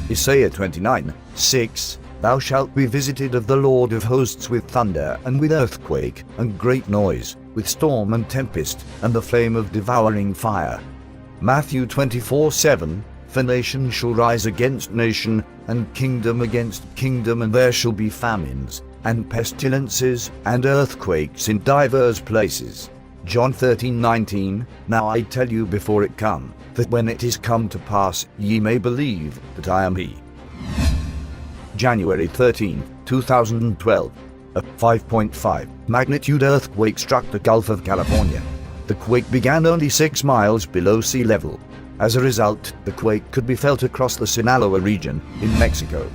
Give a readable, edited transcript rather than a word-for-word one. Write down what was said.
Isaiah 29:6. Thou shalt be visited of the Lord of hosts with thunder, and with earthquake, and great noise, with storm and tempest, and the flame of devouring fire. Matthew 24:7. For nation shall rise against nation, and kingdom against kingdom, and there shall be famines, and pestilences, and earthquakes in divers places. John 13:19. Now I tell you before it come, that when it is come to pass, ye may believe that I am he. January 13, 2012. A 5.5 magnitude earthquake struck the Gulf of California. The quake began only 6 miles below sea level. As a result, the quake could be felt across the Sinaloa region in Mexico.